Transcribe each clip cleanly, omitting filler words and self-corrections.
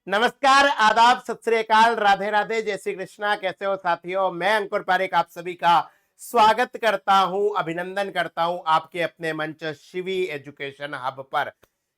नमस्कार, आदाब, सत श्री अकाल, राधे राधे, जय श्री कृष्णा। कैसे हो साथियों? मैं अंकुर पारेख आप सभी का स्वागत करता हूं, अभिनंदन करता हूं आपके अपने मंच शिवी एजुकेशन हब पर।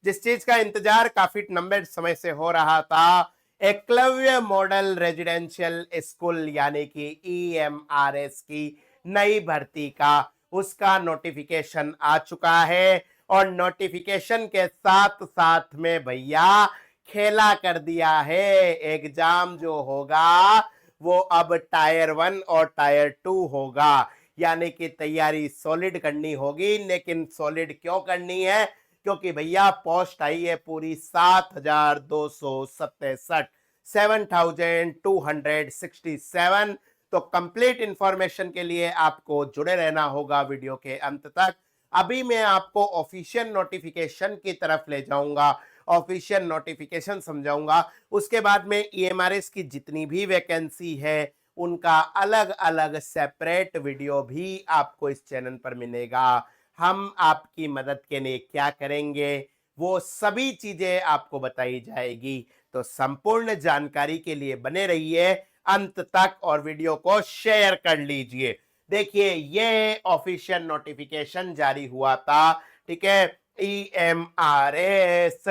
जिस चीज का इंतजार काफी लंबे समय से हो रहा था, एकलव्य मॉडल रेजिडेंशियल स्कूल यानी कि EMRS की नई भर्ती का, उसका नोटिफिकेशन आ चुका है। और नोटिफिकेशन के साथ साथ में भैया खेला कर दिया है। एग्जाम जो होगा वो अब टायर 1 और टायर 2 होगा, यानी कि तैयारी सॉलिड करनी होगी। लेकिन सॉलिड क्यों करनी है? क्योंकि भैया पोस्ट आई है पूरी 7267, 7267। तो कंप्लीट इंफॉर्मेशन के लिए आपको जुड़े रहना होगा वीडियो के अंत तक। अभी मैं आपको ऑफिशियल नोटिफिकेशन की तरफ ले जाऊंगा, ऑफिशियल नोटिफिकेशन समझाऊंगा। उसके बाद में EMRS की जितनी भी वैकेंसी है उनका अलग अलग सेपरेट वीडियो भी आपको इस चैनल पर मिलेगा। हम आपकी मदद के लिए क्या करेंगे वो सभी चीजें आपको बताई जाएगी। तो संपूर्ण जानकारी के लिए बने रहिए अंत तक और वीडियो को शेयर कर लीजिए। देखिए, ये ऑफिशियल नोटिफिकेशन जारी हुआ था, ठीक है, EMRS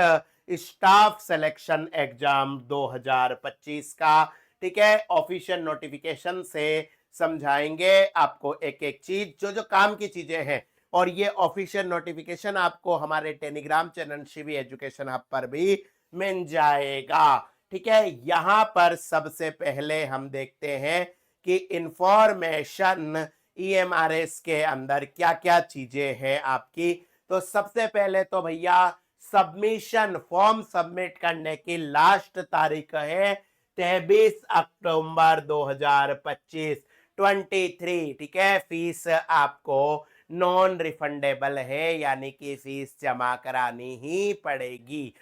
स्टाफ सिलेक्शन एग्जाम 2025 का, ठीक है। ऑफिशियल नोटिफिकेशन से समझाएंगे आपको एक एक चीज, जो जो काम की चीजें हैं। और ये ऑफिशियल नोटिफिकेशन आपको हमारे Telegram channel Shivi education hub पर भी मिल जाएगा, ठीक है। यहां पर सबसे पहले हम देखते हैं कि इंफॉर्मेशन EMRS के अंदर क्या क्या चीजें हैं आपकी। तो सबसे पहले तो भैया सबमिशन फॉर्म सबमिट करने की लास्ट तारीख है 23 अक्टूबर 2025, 23, ठीक है। फीस आपको नॉन रिफंडेबल है, यानी कि फीस जमा करानी ही पड़ेगी।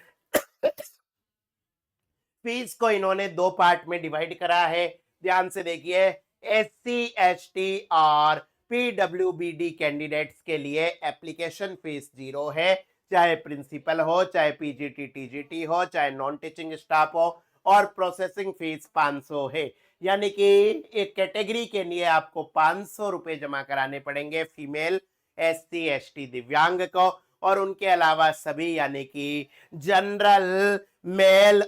फीस को इन्होंने दो पार्ट में डिवाइड करा है, ध्यान से देखिए। SC, ST और PWBD कैंडिडेट्स के लिए एप्लीकेशन फीस 0 है, चाहे प्रिंसिपल हो, चाहे PGT TGT हो, चाहे नॉन टीचिंग स्टाफ हो। और प्रोसेसिंग फीस 500 है, यानी कि एक कैटेगरी के लिए आपको 500 रुपए जमा कराने पड़ेंगे, फीमेल, SC, ST, दिव्यांग को। और उनके अलावा सभी, यानी कि जनरल मेल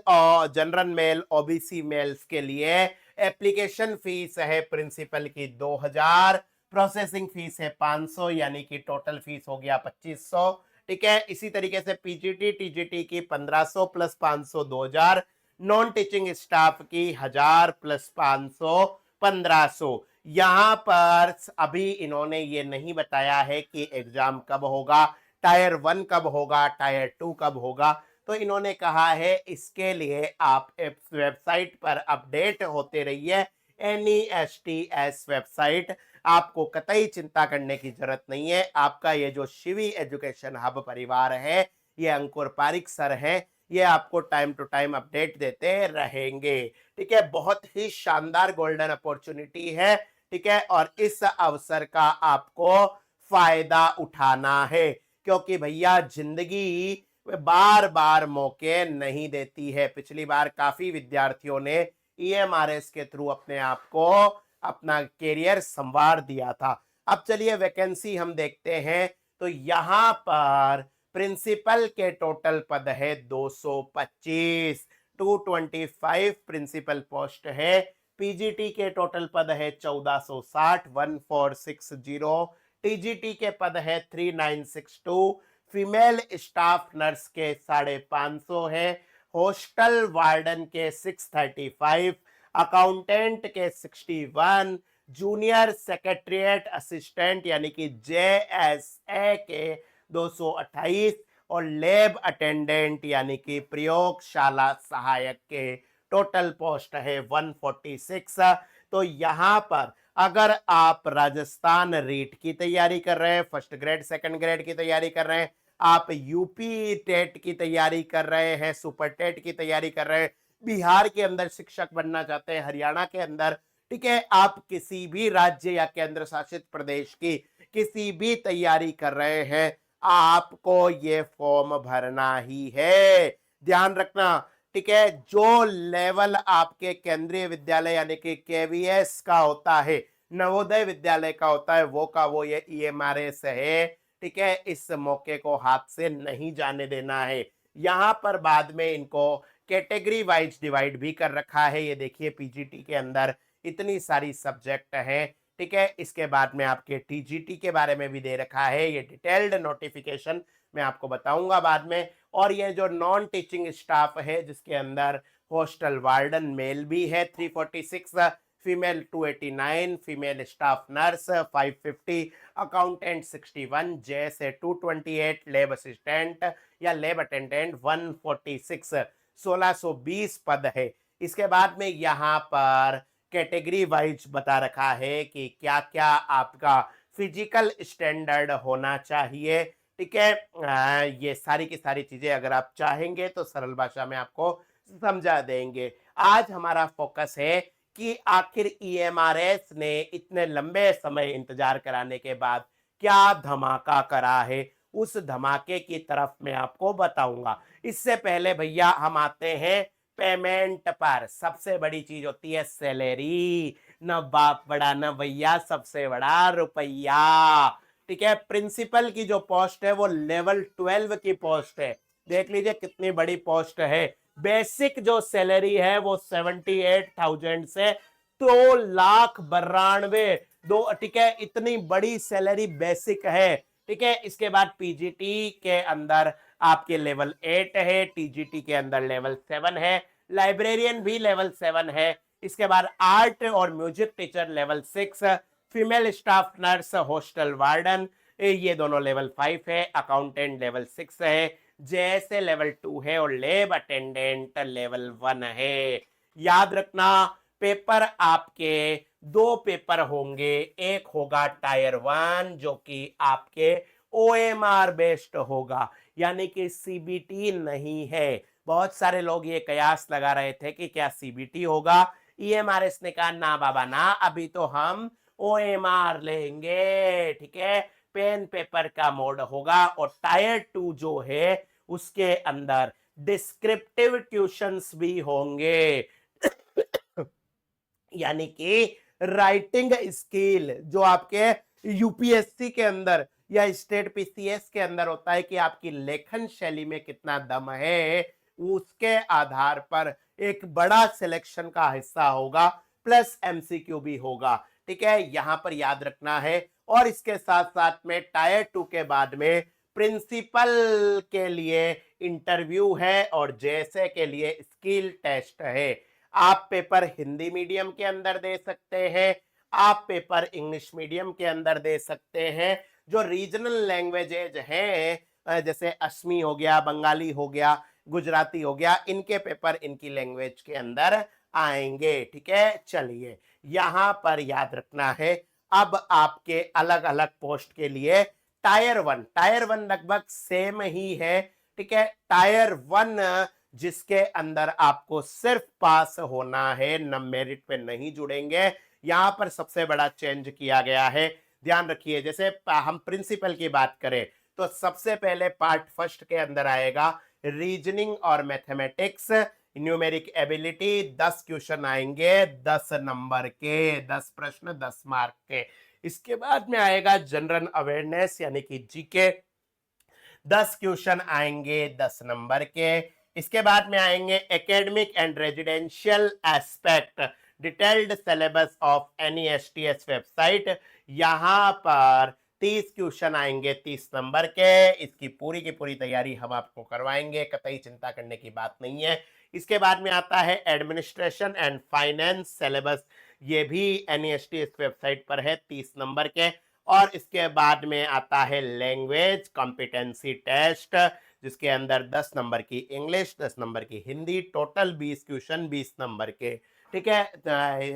OBC मेल्स के लिए एप्लीकेशन फीस है प्रिंसिपल की 2000, प्रोसेसिंग फीस है 500, यानी कि टोटल फीस हो गया 2500, ठीक है। इसी तरीके से PGT TGT की 1500 प्लस 500 2000, नॉन टीचिंग स्टाफ की 1000 प्लस 500 1500। यहां पर अभी इन्होंने ये नहीं बताया है कि एग्जाम कब होगा, टायर 1 कब होगा, टायर 2 कब होगा। तो इन्होंने कहा है इसके लिए आप वेबसाइट पर अपडेट होते रहिए, NESTS वेबसाइट। आपको कतई चिंता करने की जरूरत नहीं है। आपका ये जो शिवी एजुकेशन हब परिवार है, ये अंकुर पारिक सर है, ये आपको टाइम टू टाइम अपडेट देते रहेंगे, ठीक है। बहुत ही शानदार गोल्डन अपॉर्चुनिटी है, ठीक है। और इस अवसर का आपको फायदा उठाना है, क्योंकि भैया जिंदगी बार बार मौके नहीं देती है। पिछली बार काफी विद्यार्थियों ने EMRS के थ्रू अपने आप को, अपना कैरियर संवार दिया था। अब चलिए वैकेंसी हम देखते हैं। तो यहां पर प्रिंसिपल के टोटल पद है 225, 225 प्रिंसिपल पोस्ट है। PGT के टोटल पद है 1460, 1460। TGT के पद है 3962, फीमेल स्टाफ नर्स के 550 है, हॉस्टल वार्डन के 635, अकाउंटेंट के 61, जूनियर सेक्रेटरिएट असिस्टेंट यानी कि JSA के 228 और लैब अटेंडेंट यानी कि प्रयोगशाला सहायक के टोटल पोस्ट है 146। तो यहां पर अगर आप राजस्थान रीट की तैयारी कर रहे हैं, फर्स्ट ग्रेड सेकंड ग्रेड की तैयारी कर रहे हैं, आप यूपी टेट की तैयारी कर रहे हैं, सुपर टेट की तैयारी कर रहे हैं, बिहार के अंदर शिक्षक बनना चाहते हैं, हरियाणा के अंदर, ठीक है, आप किसी भी राज्य या केंद्र शासित प्रदेश की किसी भी तैयारी कर रहे हैं, आपको ये फॉर्म भरना ही है। ध्यान रखना, ठीक है, जो लेवल आपके केंद्रीय विद्यालय यानी कि केवीएस का होता है, नवोदय विद्यालय का होता है, वो का वो ये ईएमआरएस है। ठीक है, इस मौके को हाथ से नहीं जाने देना है। यहाँ पर बाद में इनको कैटेगरी वाइज डिवाइड भी कर रखा है। ये देखिए पीजीटी के अंदर इतनी सारी सब्जेक्ट हैं। ठीक है, इसके बाद में आपके टीजीटी के बारे में भी दे रखा है। ये डिटेल्ड नोटिफिकेशन मैं आपको बताऊंगा बाद में। और ये जो नॉन टीचिंग स्टाफ है जिसके अंदर हॉस्टल वार्डन मेल भी है 346, female 289, female staff nurse 550, accountant 61, जैसे 228, लैब असिस्टेंट या लैब अटेंडेंट 146, 1620 पद है। इसके बाद में यहाँ पर कैटेगरी वाइज बता रखा है कि क्या क्या आपका फिजिकल स्टैंडर्ड होना चाहिए। ठीक है, ये सारी की सारी चीजें अगर आप चाहेंगे तो सरल भाषा में आपको समझा देंगे। आज हमारा फोकस है कि आखिर ईएमआरएस ने इतने लंबे समय इंतजार कराने के बाद क्या धमाका करा है, उस धमाके की तरफ मैं आपको बताऊंगा। इससे पहले भैया हम आते हैं पेमेंट पर। सबसे बड़ी चीज होती है सैलरी, न बाप बड़ा न भैया, सबसे बड़ा रुपया। ठीक है, प्रिंसिपल की जो पोस्ट है वो लेवल 12 की पोस्ट है। देख लीजिए कितनी बड़ी पोस्ट है। बेसिक जो सैलरी है वो 78,000 से 2,92,000 दो। ठीक है, इतनी बड़ी सैलरी बेसिक है। ठीक है, इसके बाद पीजीटी के अंदर आपके लेवल 8 है, टीजीटी के अंदर लेवल 7 है, लाइब्रेरियन भी लेवल 7 है। इसके बाद आर्ट और music teacher level 6, female staff nurse, hostel warden ये दोनों लेवल 5 है, अकाउंटेंट लेवल 6 है, जैसे लेवल 2 है, और लैब अटेंडेंट लेवल 1 है। याद रखना पेपर आपके दो पेपर होंगे। एक होगा टायर 1 जो कि आपके ओएमआर बेस्ड होगा, यानी कि सीबीटी नहीं है। बहुत सारे लोग ये कयास लगा रहे थे कि क्या सीबीटी होगा। ईएमआरएस ने कहा ना बाबा ना, अभी तो हम ओएमआर लेंगे। ठीक है, पेन पेपर का मोड होगा। और टायर 2 जो है उसके अंदर डिस्क्रिप्टिव ट्यूशंस भी होंगे यानी कि राइटिंग स्किल जो आपके यूपीएससी के अंदर या स्टेट पीसीएस के अंदर होता है कि आपकी लेखन शैली में कितना दम है, उसके आधार पर एक बड़ा सिलेक्शन का हिस्सा होगा, प्लस एमसीक्यू भी होगा। ठीक है, यहां पर याद रखना है। और इसके साथ साथ में टायर 2 के बाद में प्रिंसिपल के लिए इंटरव्यू है और जैसे के लिए स्किल टेस्ट है। आप पेपर हिंदी मीडियम के अंदर दे सकते हैं, आप पेपर इंग्लिश मीडियम के अंदर दे सकते हैं। जो रीजनल लैंग्वेजेज हैं जैसे असमी हो गया, बंगाली हो गया, गुजराती हो गया, इनके पेपर इनकी लैंग्वेज के अंदर आएंगे। ठीक है, चलिए यहां पर याद रखना है। अब आपके अलग अलग पोस्ट के लिए टायर 1 लगभग सेम ही है। ठीक है, टायर 1 जिसके अंदर आपको सिर्फ पास होना है, न मेरिट पे नहीं जुड़ेंगे। यहां पर सबसे बड़ा चेंज किया गया है, ध्यान रखिए। जैसे हम प्रिंसिपल की बात करें तो सबसे पहले पार्ट फर्स्ट के अंदर आएगा रीजनिंग और मैथमेटिक्स, न्यूमेरिक एबिलिटी। 10 क्वेश्चन आएंगे 10 नंबर के, 10 प्रश्न 10 मार्क के। इसके बाद में आएगा जनरल अवेयरनेस यानी कि जीके, 10 क्वेश्चन आएंगे 10 नंबर के। इसके बाद में आएंगे academic and residential aspect, detailed syllabus of NESTS website. यहां पर 30 क्वेश्चन आएंगे 30 नंबर के। इसकी पूरी की पूरी तैयारी हम आपको करवाएंगे, कतई चिंता करने की बात नहीं है। इसके बाद में आता है एडमिनिस्ट्रेशन एंड फाइनेंस सिलेबस, ये भी एनईएसटीएस वेबसाइट पर है 30 नंबर के। और इसके बाद में आता है लैंग्वेज कॉम्पिटेंसी टेस्ट, जिसके अंदर 10 नंबर की इंग्लिश, 10 नंबर की हिंदी, टोटल 20 क्वेश्चन 20 नंबर के। ठीक है,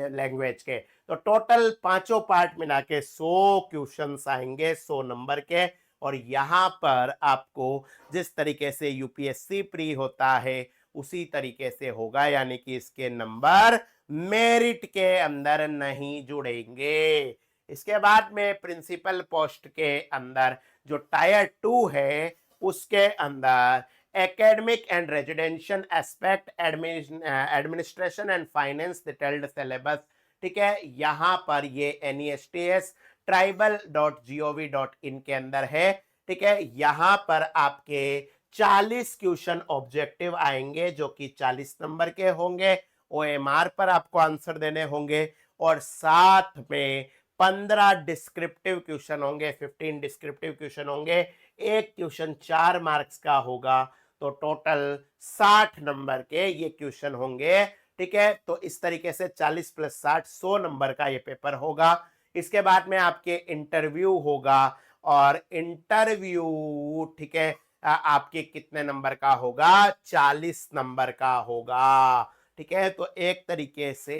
लैंग्वेज के तो टोटल पांचों पार्ट मिला के 100 क्वेश्चन आएंगे 100 नंबर के। और यहाँ पर आपको जिस तरीके से यूपीएससी प्री होता है उसी तरीके से होगा, यानी कि इसके नंबर मेरिट के अंदर नहीं जुड़ेंगे। इसके बाद में प्रिंसिपल पोस्ट के अंदर जो टायर 2 है उसके अंदर academic and residential aspect, administration and finance detailed syllabus. ठीक है, यहां पर ये NESTS tribal.gov.in के अंदर है। ठीक है, यहां पर आपके 40 क्वेश्चन ऑब्जेक्टिव आएंगे जो कि 40 नंबर के होंगे। OMR पर आपको आंसर देने होंगे और साथ में 15 डिस्क्रिप्टिव क्वेश्चन होंगे, 15 डिस्क्रिप्टिव क्वेश्चन होंगे। एक क्वेश्चन 4 मार्क्स का होगा, तो टोटल 60 नंबर के ये क्वेश्चन होंगे। ठीक है, तो इस तरीके से 40 + 60 100 नंबर का ये पेपर होगा। इसके बाद में आपके इंटरव्यू होगा, और इंटरव्यू ठीक है आपके कितने नंबर का होगा, 40 नंबर का होगा। ठीक है, तो एक तरीके से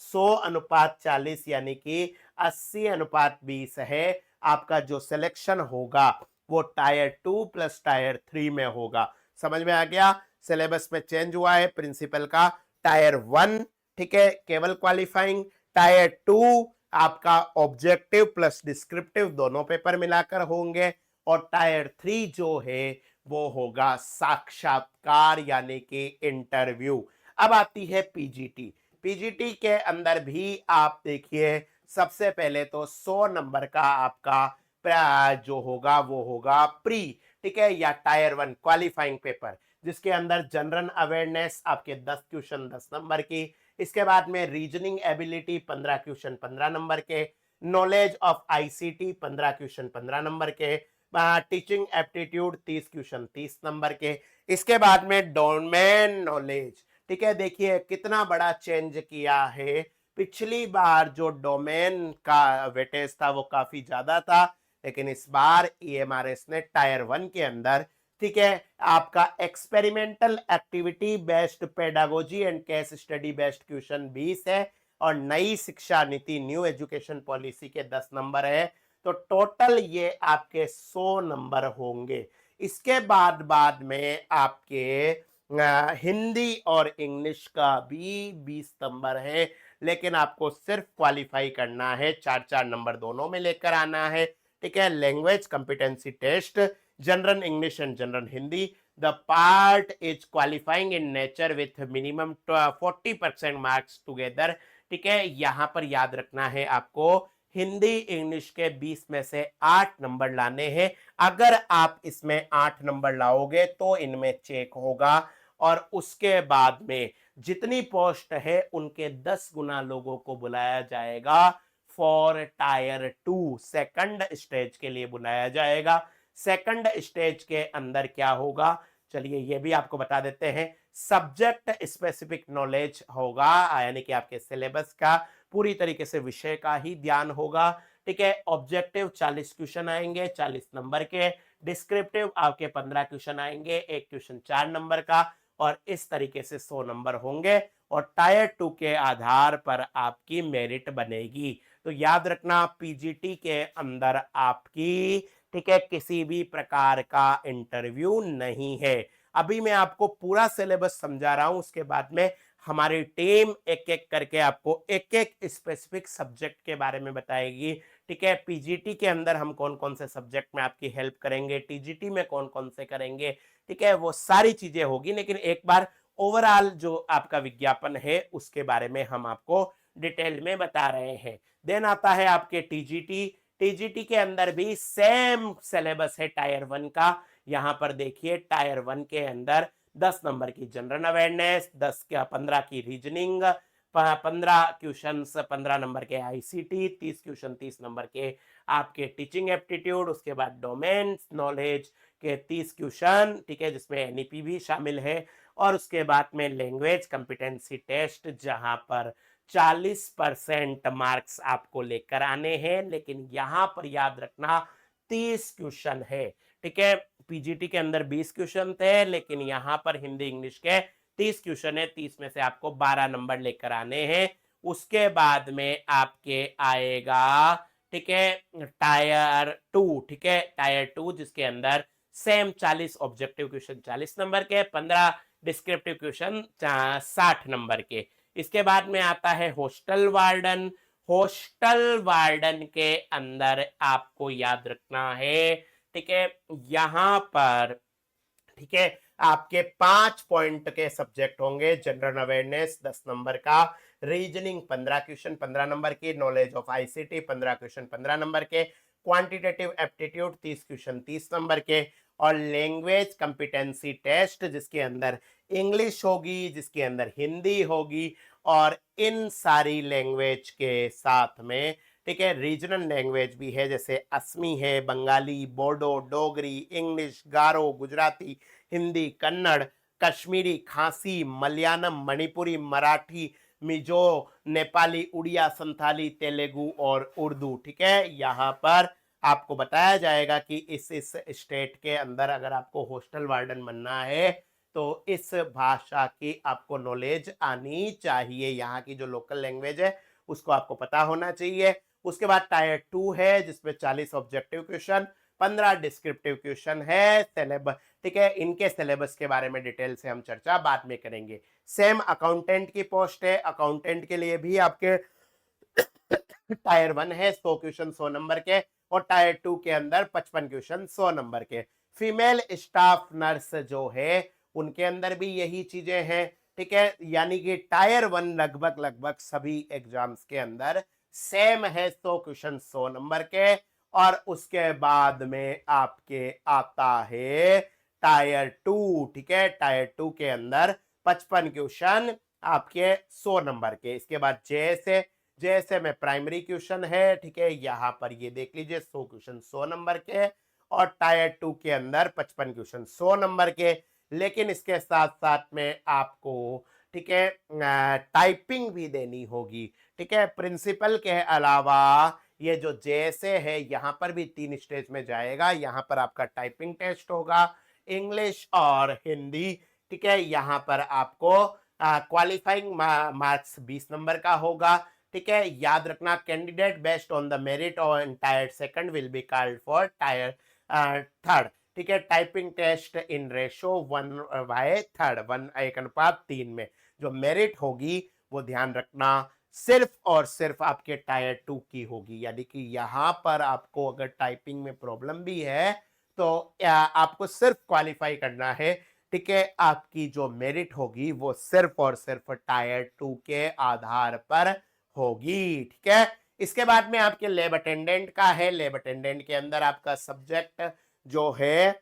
100:40 यानी कि 80:20 है आपका जो सिलेक्शन होगा, वो टायर 2 + टायर 3 में होगा। समझ में आ गया? सिलेबस में चेंज हुआ है प्रिंसिपल का। टायर 1 ठीक है केवल क्वालिफाइंग, टायर 2 आपका ऑब्जेक्टिव प्लस डिस्क्रिप्टिव दोनों पेपर मिलाकर होंगे, और टायर 3 जो है वो होगा साक्षात्कार यानी कि इंटरव्यू। अब आती है पीजीटी। पीजीटी के अंदर भी आप देखिए, सबसे पहले तो 100 नंबर का आपका जो होगा वो होगा प्री, ठीक है, या टायर 1 क्वालिफाइंग पेपर, जिसके अंदर जनरल अवेयरनेस आपके 10 क्वेश्चन 10 नंबर की। इसके बाद में रीजनिंग एबिलिटी 15 क्वेश्चन 15 नंबर के, knowledge of ICT 15 question 15 number के, टीचिंग एप्टीट्यूड 30 क्वेश्चन 30 नंबर के। इसके बाद में डोमेन नॉलेज, ठीक है, देखिए कितना बड़ा चेंज किया है। पिछली बार जो डोमेन का वेटेज था वो काफी ज्यादा था, लेकिन इस बार EMRS ने टायर 1 के अंदर ठीक है आपका experimental activity based pedagogy and case study based question 20 है, और नई शिक्षा नीति न्यू एजुकेशन पॉलिसी के 10 नंबर है। तो टोटल ये आपके 100 नंबर होंगे। इसके बाद में आपके हिंदी और इंग्लिश का भी 20 नंबर है, लेकिन आपको सिर्फ क्वालिफाई करना है, 4-4 नंबर दोनों में लेकर आना है। ठीक है, language competency test, general English and general Hindi, the part is qualifying in nature with minimum 40% marks together. ठीक है, यहां पर याद रखना है आपको, हिंदी इंग्लिश के 20 में से 8 नंबर लाने हैं। अगर आप इसमें 8 नंबर लाओगे तो इनमें चेक होगा, और उसके बाद में जितनी पोस्ट है उनके 10 गुना लोगों को बुलाया जाएगा फॉर टायर 2, सेकंड स्टेज के लिए बुलाया जाएगा। सेकंड स्टेज के अंदर क्या होगा, चलिए ये भी आपको बता देते हैं। सब्जेक्ट स्पेसिफिक नॉलेज होगा, यानी कि आपके सिलेबस का पूरी तरीके से विषय का ही ध्यान होगा। ठीक है, ऑब्जेक्टिव 40 क्वेश्चन आएंगे 40 नंबर के, डिस्क्रिप्टिव आपके 15 क्वेश्चन आएंगे, एक क्वेश्चन 4 नंबर का, और इस तरीके से 100 नंबर होंगे, और टायर 2 के आधार पर आपकी मेरिट बनेगी। तो याद रखना, पीजीटी के अंदर आपकी ठीक है किसी भी प्रकार का इंटरव्यू नहीं है। अभी मैं आपको पूरा सिलेबस समझा रहा हूं, उसके बाद में हमारी टीम एक एक करके आपको एक एक स्पेसिफिक सब्जेक्ट के बारे में बताएगी। ठीक है, पीजीटी के अंदर हम कौन कौन से सब्जेक्ट में आपकी हेल्प करेंगे, टीजीटी में कौन कौन से करेंगे, ठीक है, वो सारी चीजें होगी। लेकिन एक बार ओवरऑल जो आपका विज्ञापन है उसके बारे में हम आपको डिटेल में बता रहे हैं। देन आता है आपके टीजीटी। टीजीटी के अंदर भी सेम सिलेबस है टायर 1 का। यहां पर देखिए टायर 1 के अंदर 10 नंबर की जनरल अवेयरनेस, 15 की रीजनिंग, 15 क्वेश्चन 15 नंबर के आईसीटी, 30 क्वेश्चन 30 नंबर के आपके टीचिंग एप्टीट्यूड, उसके बाद डोमेन नॉलेज के 30 क्वेश्चन, ठीक है, जिसमें एनईपी भी शामिल है, और उसके बाद में लैंग्वेज कॉम्पिटेंसी टेस्ट, जहां पर 40% मार्क्स आपको लेकर आने हैं, लेकिन यहां पर याद रखना 30 क्वेश्चन है। ठीक है, पीजीटी के अंदर 20 क्वेश्चन थे, लेकिन यहां पर हिंदी इंग्लिश के 30 क्वेश्चन है, 30 में से आपको 12 नंबर लेकर आने हैं। उसके बाद में आपके आएगा ठीक है टायर 2, ठीक है, टायर 2 जिसके अंदर सेम 40 ऑब्जेक्टिव क्वेश्चन 40 नंबर के, 15 डिस्क्रिप्टिव क्वेश्चन 60 नंबर के। इसके बाद में आता है हॉस्टल वार्डन। हॉस्टल वार्डन के अंदर आपको याद रखना है, ठीक है, यहां पर ठीक है आपके 5 पॉइंट के सब्जेक्ट होंगे। जनरल अवेयरनेस 10 नंबर का, रीजनिंग 15 क्वेश्चन 15 नंबर की, knowledge of ICT 15 question 15 number के, क्वांटिटेटिव एप्टीट्यूड 30 क्वेश्चन 30 नंबर के, और लैंग्वेज कंपिटेंसी टेस्ट जिसके अंदर इंग्लिश होगी, जिसके अंदर हिंदी होगी, और इन सारी लैंग्वेज के साथ में, ठीक है, रीजनल लैंग्वेज भी है, जैसे असमी है, बंगाली, बोडो, डोगरी, इंग्लिश, गारो, गुजराती, हिंदी, कन्नड़, कश्मीरी, खासी, मलयालम, मणिपुरी, मराठी, मिजो, नेपाली, उड़िया, संथाली, तेलुगु और उर्दू। ठीक है, यहाँ पर आपको बताया जाएगा कि इस स्टेट के अंदर अगर आपको हॉस्टल वार्डन बनना है तो इस भाषा की आपको नॉलेज आनी चाहिए। यहाँ की जो लोकल लैंग्वेज है उसको आपको पता होना चाहिए। उसके बाद टायर 2 है जिसमें 40 ऑब्जेक्टिव क्वेश्चन, 15 डिस्क्रिप्टिव क्वेश्चन है सिलेबस। ठीक है, इनके सिलेबस के बारे में डिटेल से हम चर्चा बाद में करेंगे। सेम अकाउंटेंट की पोस्ट है, अकाउंटेंट के लिए भी आपके टायर 1 है 100 क्वेश्चन 100 नंबर के, और टायर 2 के अंदर 55 क्वेश्चन 100 नंबर के। फीमेल स्टाफ नर्स जो है उनके अंदर भी यही चीजें हैं। ठीक है, यानी कि टायर 1 लगभग सभी एग्जाम्स के अंदर सेम है 100 क्वेश्चन 100 नंबर के। और उसके बाद में आपके आता है टायर 2। ठीक है, टायर 2 के अंदर 55 क्वेश्चन आपके 100 नंबर के। इसके बाद जैसे में प्राइमरी क्वेश्चन है। ठीक है, यहां पर ये देख लीजिए 100 क्वेश्चन 100 नंबर के, और टायर 2 के अंदर 55 क्वेश्चन 100 नंबर के। लेकिन इसके साथ साथ में आपको, ठीक है, टाइपिंग भी देनी होगी। ठीक है, प्रिंसिपल के अलावा ये जो जैसे है यहाँ पर भी 3 स्टेज में जाएगा। यहाँ पर आपका टाइपिंग टेस्ट होगा, इंग्लिश और हिंदी। ठीक है, यहाँ पर आपको क्वालिफाइंग मार्क्स 20 नंबर का होगा। ठीक है, याद रखना, candidate based on the merit और tier second will be called for tier third. ठीक है, टाइपिंग टेस्ट इन रेशो 1/3, 1:3 में। जो मेरिट होगी वो ध्यान रखना सिर्फ और सिर्फ आपके टायर 2 की होगी। यानी कि यहां पर आपको अगर टाइपिंग में प्रॉब्लम भी है तो आपको सिर्फ क्वालिफाई करना है। ठीक है, आपकी जो मेरिट होगी वो सिर्फ और सिर्फ टायर 2 के आधार पर होगी। ठीक है, इसके बाद में आपके लैब अटेंडेंट का है। लैब अटेंडेंट के अंदर आपका सब्जेक्ट जो है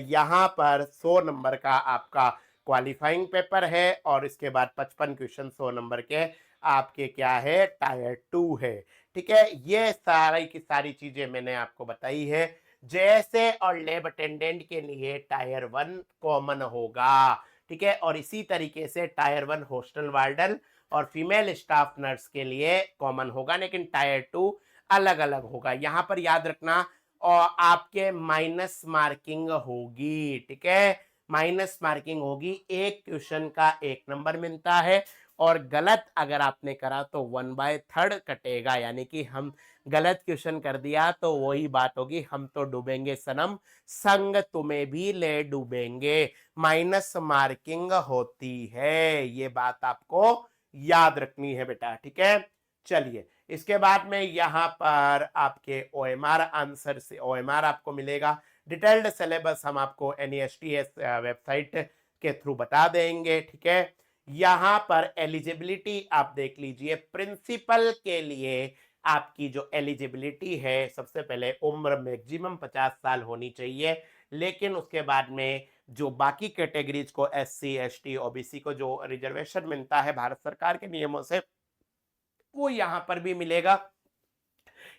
यहाँ पर 100 नंबर का आपका क्वालिफाइंग पेपर है, और इसके बाद 55 क्वेश्चन 100 नंबर के आपके क्या है, टायर 2 है। ठीक है, ये सारी की सारी चीजें मैंने आपको बताई है। जैसे और लैब अटेंडेंट के लिए टायर 1 कॉमन होगा। ठीक है, और इसी तरीके से टायर 1 हॉस्टल वार्डन और फीमेल स्टाफ नर्स के लिए कॉमन होगा, लेकिन टायर 2 अलग अलग होगा। यहां पर याद रखना, और आपके माइनस मार्किंग होगी। ठीक है, माइनस मार्किंग होगी, एक क्वेश्चन का 1 नंबर मिलता है, और गलत अगर आपने करा तो 1/3 कटेगा। यानी कि हम गलत क्वेश्चन कर दिया तो वही बात होगी, हम तो डूबेंगे सनम, संग तुम्हें भी ले डूबेंगे। माइनस मार्किंग होती है, ये बात आपको याद रखनी है बेटा। ठीक है, चलिए इसके बाद में यहाँ पर आपके ओएमआर आंसर से ओएमआर आपको मिलेगा। डिटेल्ड सिलेबस हम आपको NESTS वेबसाइट के थ्रू बता देंगे। ठीक है, यहाँ पर एलिजिबिलिटी आप देख लीजिए। प्रिंसिपल के लिए आपकी जो एलिजिबिलिटी है, सबसे पहले उम्र मैक्सिमम 50 साल होनी चाहिए। लेकिन उसके बाद में जो बाकी कैटेगरीज को SC ST OBC को जो रिजर्वेशन मिलता है भारत सरकार के नियमों से, वो यहां पर भी मिलेगा।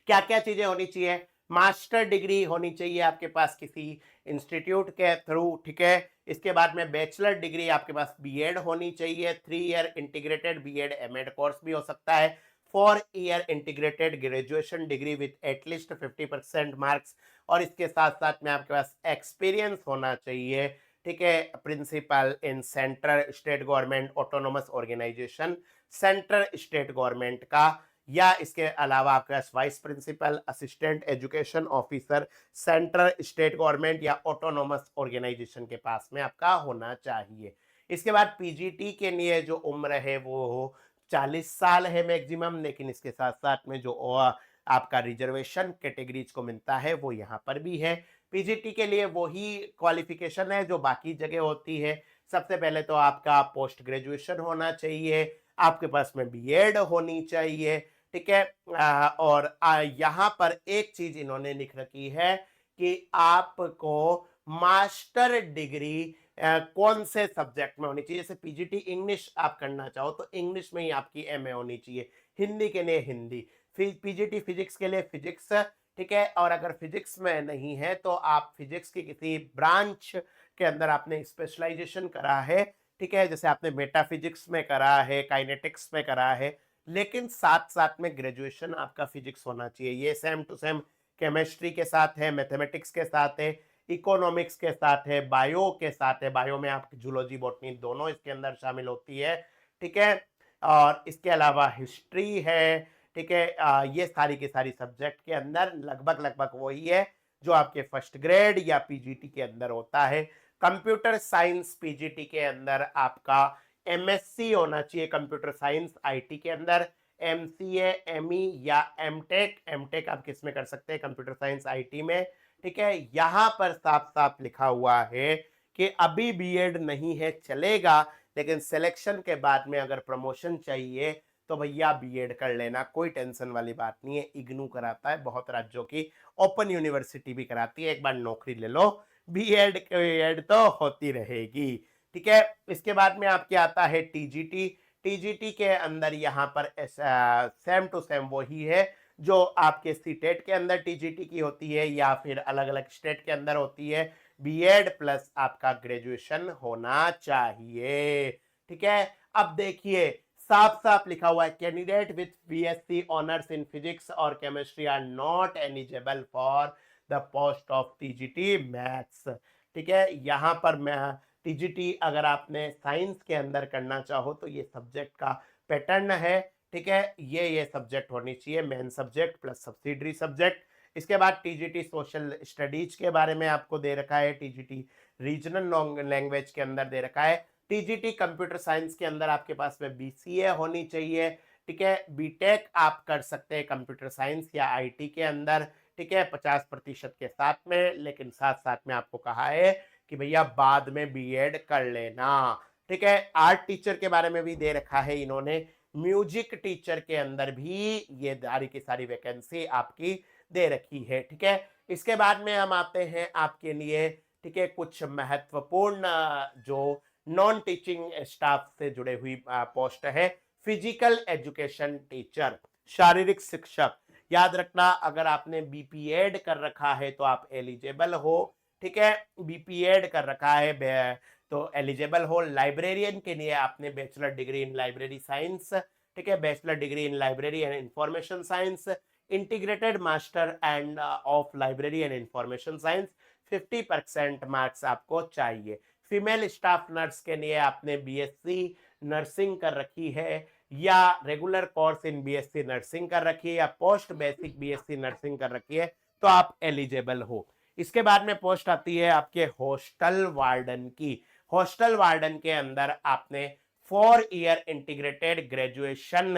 क्या क्या चीजें होनी चाहिए, मास्टर डिग्री होनी चाहिए आपके पास किसी इंस्टीट्यूट के थ्रू। ठीक है, इसके बाद में बैचलर डिग्री आपके पास बीएड होनी चाहिए। 3 year integrated BEd MEd course भी हो सकता है। 4 year integrated graduation degree with at least 50% marks, और इसके साथ साथ में आपके पास एक्सपीरियंस होना चाहिए। ठीक है, principal in central state government autonomous organisation, central state government का, या इसके अलावा आपके पास vice principal, assistant education officer, central state government या ऑटोनोमस ऑर्गेनाइजेशन के पास में आपका होना चाहिए। इसके बाद पीजीटी के लिए जो उम्र है वो 40 साल है मैक्सिमम, लेकिन इसके साथ साथ में जो आपका रिजर्वेशन कैटेगरीज को मिलता है वो यहाँ पर भी है। पीजीटी के लिए वही क्वालिफिकेशन है जो बाकी जगह होती है। सबसे पहले तो आपका पोस्ट ग्रेजुएशन होना चाहिए, आपके पास में बीएड होनी चाहिए, ठीक है। और यहाँ पर एक चीज इन्होंने लिख रखी है कि आपको मास्टर डिग्री कौन से सब्जेक्ट में होनी चाहिए। जैसे पीजीटी इंग्लिश आप करना चाहो तो इंग्लिश में ही आपकी एमए होनी चाहिए, हिंदी के लिए हिंदी, पीजीटी फिजिक्स के लिए फिजिक्स, ठीक है। और अगर फिजिक्स में नहीं है तो आप फिजिक्स की किसी ब्रांच के अंदर आपने स्पेशलाइजेशन करा है, ठीक है, जैसे आपने मेटाफिजिक्स में करा है, काइनेटिक्स में करा है, लेकिन साथ साथ में ग्रेजुएशन आपका फिजिक्स होना चाहिए। ये सेम टू सेम केमिस्ट्री के साथ है, मैथमेटिक्स के साथ है, इकोनॉमिक्स के साथ है, बायो के साथ है। बायो में आपकी जूलॉजी बॉटनी दोनों इसके अंदर शामिल होती है, ठीक है। और इसके अलावा हिस्ट्री है, ठीक है। ये सारी की सारी सब्जेक्ट के अंदर लगभग लगभग वही है जो आपके फर्स्ट ग्रेड या पीजीटी के अंदर होता है। कंप्यूटर साइंस पीजीटी के अंदर आपका एमएससी होना चाहिए कंप्यूटर साइंस, आईटी के अंदर एमसीए, एमई या एमटेक। एमटेक आप किस में कर सकते हैं? कंप्यूटर साइंस आईटी में, ठीक है। यहां पर साफ साफ लिखा हुआ है कि अभी बीएड नहीं है चलेगा, लेकिन सिलेक्शन के बाद में अगर प्रमोशन चाहिए तो भैया बीएड कर लेना, कोई टेंशन वाली बात नहीं है। इग्नू कराता है, बहुत राज्यों की ओपन यूनिवर्सिटी भी कराती है, एक बार नौकरी ले लो, बीएड तो होती रहेगी, ठीक है। इसके बाद में आपके आता है टीजीटी। टीजीटी के अंदर यहाँ पर सेम टू सेम वही है जो आपके सीटेट के अंदर टीजीटी की होती है या फिर अलग अलग स्टेट के अंदर होती है। बीएड प्लस आपका ग्रेजुएशन होना चाहिए, ठीक है। अब देखिए साफ साफ लिखा हुआ है, candidate with BSc honours in physics और chemistry are not eligible for the post of TGT maths, ठीक है। यहाँ पर मैं टीजीटी अगर आपने साइंस के अंदर करना चाहो तो ये सब्जेक्ट का पैटर्न है, ठीक है। ये सब्जेक्ट होनी चाहिए, main subject plus subsidiary subject. इसके बाद टीजीटी सोशल स्टडीज के बारे में आपको दे रखा है, टीजीटी रीजनल लैंग्वेज के अंदर दे रखा है, टीजीटी कंप्यूटर साइंस के अंदर आपके पास में बीसीए होनी चाहिए, ठीक है। बीटेक आप कर सकते हैं कंप्यूटर साइंस या आईटी के अंदर, ठीक है, 50% के साथ में, लेकिन साथ साथ में आपको कहा है कि भैया बाद में बीएड कर लेना, ठीक है। आर्ट टीचर के बारे में भी दे रखा है इन्होंने, म्यूजिक टीचर के अंदर भी ये सारी की सारी वैकेंसी आपकी दे रखी है, ठीक है। इसके बाद में हम आते हैं आपके लिए, ठीक है, कुछ महत्वपूर्ण जो नॉन टीचिंग स्टाफ से जुड़े हुई पोस्ट है। फिजिकल एजुकेशन टीचर, शारीरिक शिक्षक। याद रखना अगर आपने बीपीएड कर रखा है तो आप एलिजिबल हो, ठीक है। बीपीएड कर रखा है तो एलिजिबल हो। लाइब्रेरियन के लिए आपने bachelor degree in library science, ठीक है, bachelor degree in library and information science, integrated master end of library and information science, 50% marks आपको चाहिए। फीमेल स्टाफ नर्स के लिए आपने बीएससी नर्सिंग कर रखी है या regular course in BSc nursing कर रखी है या पोस्ट बेसिक बीएससी नर्सिंग कर रखी है तो आप एलिजिबल हो। इसके बाद में पोस्ट आती है आपके हॉस्टल वार्डन की। हॉस्टल वार्डन के अंदर आपने 4 year integrated graduation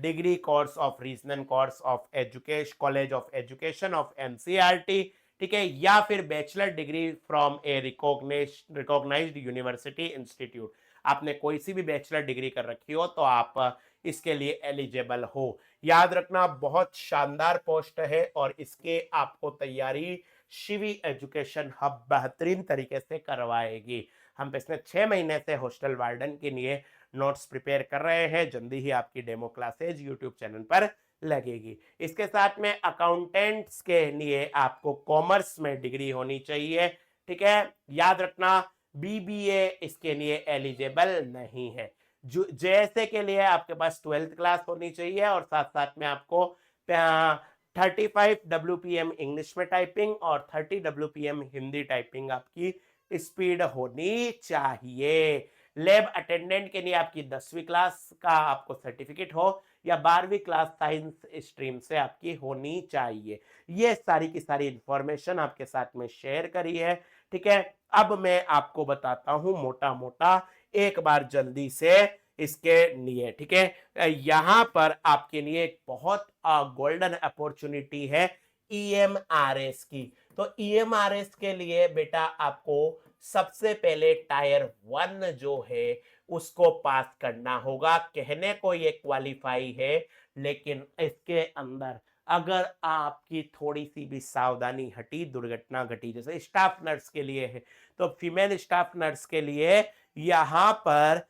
degree course of regional course of education, college of education of NCERT, ठीक है, या फिर bachelor degree from a recognised university institute. आपने कोई सी भी बैचलर डिग्री कर रखी हो तो आप इसके लिए एलिजिबल हो। याद रखना बहुत शानदार पोस्ट है और इसके आपको तैयारी शिवी एजुकेशन हब बेहतरीन तरीके से करवाएगी। हम पिछले 6 महीने से हॉस्टल वार्डन के लिए नोट्स प्रिपेयर कर रहे हैं, जल्दी ही आपकी डेमो क्लासेज यूट्यूब चैनल पर लगेगी। इसके साथ में अकाउंटेंट्स के लिए आपको कॉमर्स में डिग्री होनी चाहिए, ठीक है। याद रखना बीबीए इसके लिए एलिजिबल नहीं है। जैसे के लिए आपके पास 12th क्लास होनी चाहिए और साथ साथ में आपको 35 WPM इंग्लिश में टाइपिंग और 30 WPM हिंदी टाइपिंग आपकी स्पीड होनी चाहिए। लैब अटेंडेंट के लिए आपकी 10वीं क्लास का आपको सर्टिफिकेट हो या 12वीं क्लास साइंस स्ट्रीम से आपकी होनी चाहिए। ये सारी की सारी इंफॉर्मेशन आपके साथ में शेयर करी है, ठीक है। अब मैं आपको बताता हूं मोटा मोटा एक बार जल्दी से इसके लिए, ठीक है। यहां पर आपके लिए एक बहुत गोल्डन अपॉर्चुनिटी है ईएमआरएस की। तो ईएमआरएस के लिए बेटा आपको सबसे पहले टायर 1 जो है उसको पास करना होगा। कहने को ये क्वालिफाई है, लेकिन इसके अंदर अगर आपकी थोड़ी सी भी सावधानी हटी, दुर्घटना घटी, जैसे स्टाफ नर्स के लिए है, तो फीमेल स्टाफ नर्स के लिए यहां पर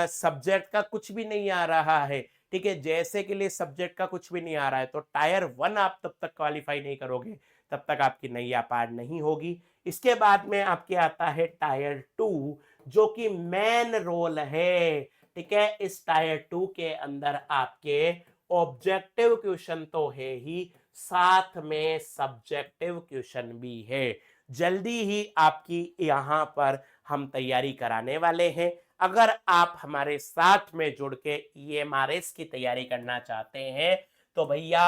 सब्जेक्ट का कुछ भी नहीं आ रहा है। ठीक है, जैसे के लिए सब्जेक्ट का कुछ भी नहीं आ रहा है, तो टायर 1 आप तब तक क्वालिफाई नहीं करोगे, तब तक आपकी नैया पार नहीं होगी। इसके बाद में आपके आता है टायर 2, जो कि मेन रोल है। ठीक है, इस टायर 2 के अंदर आपके ऑब्जेक्टिव क्वेश्चन तो है ही, साथ में सब्जेक्टिव क्वेश्चन भी है। जल्दी ही आपकी यहां पर हम तैयारी कराने वाले हैं। अगर आप हमारे साथ में जुड़ के ईएमआरएस की तैयारी करना चाहते हैं, तो भैया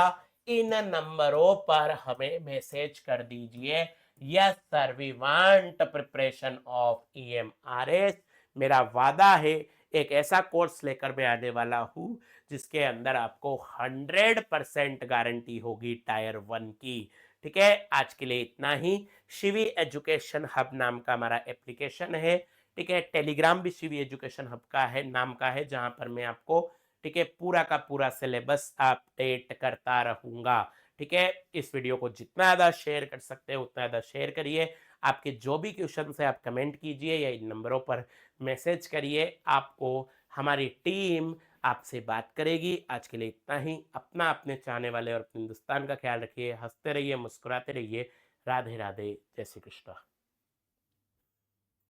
इन नंबरों पर हमें मैसेज कर दीजिए, yes sir we want preparation of EMRS. मेरा वादा है, एक ऐसा कोर्स लेकर मैं आने वाला हूं जिसके अंदर आपको 100% गारंटी होगी टायर 1 की। ठीक है, आज के लिए इतना ही। शिवी एजुकेशन हब नाम का हमारा एप्लीकेशन है। ठीक है, टेलीग्राम भी शिवी एजुकेशन हब का है, नाम का है, जहां पर मैं आपको ठीक है पूरा का पूरा सिलेबस अपडेट करता रहूंगा। ठीक है, इस वीडियो को जितना ज्यादा शेयर कर सकते हैं उतना ज्यादा शेयर करिए। आपके जो भी क्वेश्चन है आप कमेंट कीजिए या इन नंबरों पर मैसेज करिए, आपको हमारी टीम आपसे बात करेगी। आज के लिए इतना ही। अपना, अपने चाहने वाले और अपने हिंदुस्तान का ख्याल रखिए। हंसते रहिए, मुस्कुराते रहिए। राधे राधे, जय श्री कृष्ण।